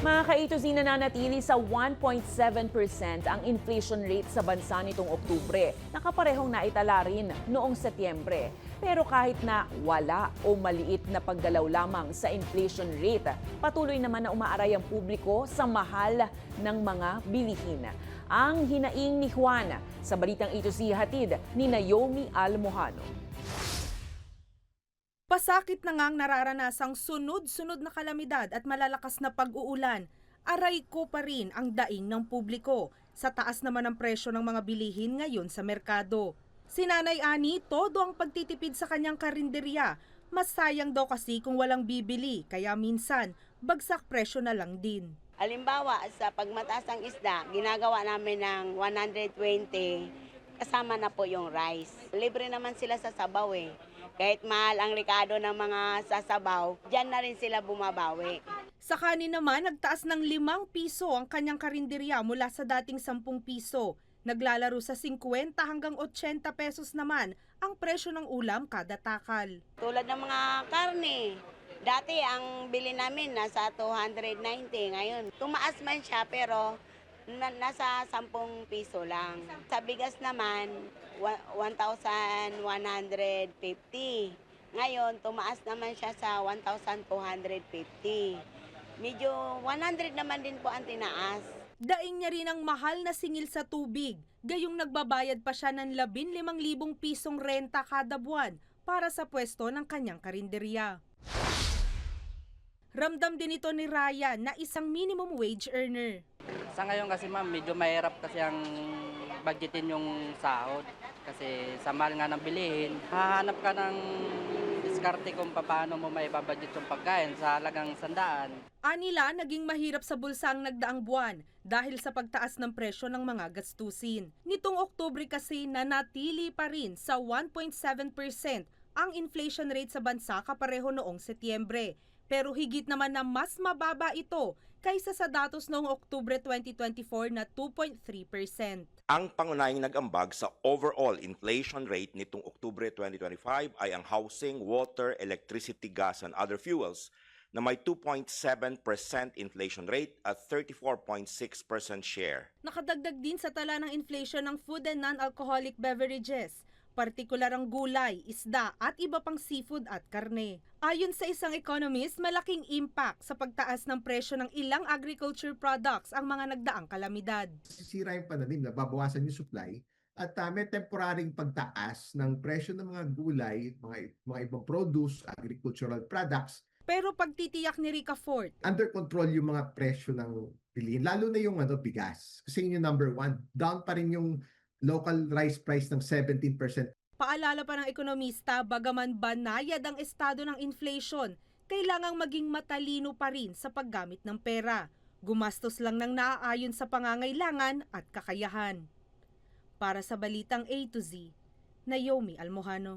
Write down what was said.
Mga ka-A-to-Z, nananatili sa 1.7% ang inflation rate sa bansa nitong Oktubre. Nakaparehong naitala rin noong Setyembre. Pero kahit na wala o maliit na paggalaw lamang sa inflation rate, patuloy naman na umaaray ang publiko sa mahal ng mga bilihin. Ang hinaing ni Juan sa balitang A-to-Z hatid ni Naomi Almojano. Pasakit na ngang nararanasang sunod-sunod na kalamidad at malalakas na pag-uulan, aray ko pa rin ang daing ng publiko sa taas naman ng presyo ng mga bilihin ngayon sa merkado. Si Nanay Ani, todo ang pagtitipid sa kanyang karinderya. Mas sayang daw kasi kung walang bibili, kaya minsan bagsak presyo na lang din. Halimbawa, sa pagmataas ng isda, ginagawa namin ng 120, kasama na po yung rice. Libre naman sila sa sabaw eh. Kahit mahal ang rekado ng mga sasabaw, dyan na rin sila bumabawi. Sa kanin naman, nagtaas ng 5 piso ang kanyang karinderya mula sa dating 10 piso. Naglalaro sa 50 hanggang 80 pesos naman ang presyo ng ulam kada takal. Tulad ng mga karne, dati ang bili namin nasa 290, ngayon tumaas man siya pero nasa 10 piso lang. Sa bigas naman, 1,150. Ngayon, tumaas naman siya sa 1,250. Medyo 100 naman din po ang tinaas. Daing niya rin ang mahal na singil sa tubig. Gayong nagbabayad pa siya ng 15,000 pisong renta kada buwan para sa pwesto ng kanyang karinderya. Ramdam din ito ni Raya na isang minimum wage earner. Sa ngayon kasi ma'am, medyo mahirap kasi ang budgetin yung sahod. Kasi sa mahal nga ng bilihin, hahanap ka ng diskarte kung paano mo maibabudget yung pagkain sa halagang 100. Anila, naging mahirap sa bulsa ang nagdaang buwan dahil sa pagtaas ng presyo ng mga gastusin. Nitong Oktubre kasi nanatili pa rin sa 1.7% ang inflation rate sa bansa kapareho noong Setyembre. Pero higit naman na mas mababa ito kaysa sa datos noong Oktubre 2024 na 2.3%. Ang pangunahing nag-ambag sa overall inflation rate nitong Oktubre 2025 ay ang housing, water, electricity, gas, and other fuels na may 2.7% inflation rate at 34.6% share. Nakadagdag din sa tala ng inflation ng food and non-alcoholic beverages, partikular ang gulay, isda at iba pang seafood at karne. Ayon sa isang economist, malaking impact sa pagtaas ng presyo ng ilang agriculture products ang mga nagdaang kalamidad. Sisira yung pananim, nababawasan yung supply at may temporaring pagtaas ng presyo ng mga gulay, mga ibang produce, agricultural products. Pero pagtitiyak ni Rica Fort, Under control yung mga presyo ng bilihin, lalo na yung bigas. Kasi yun yung number one. Down pa rin yung local rice price ng 17%. paalala pa ng ekonomista, bagaman banayad ang estado ng inflation, kailangang maging matalino pa rin sa paggamit ng pera. Gumastos lang ng naaayon sa pangangailangan at kakayahan. Para sa Balitang A to Z, Naomi Almojano.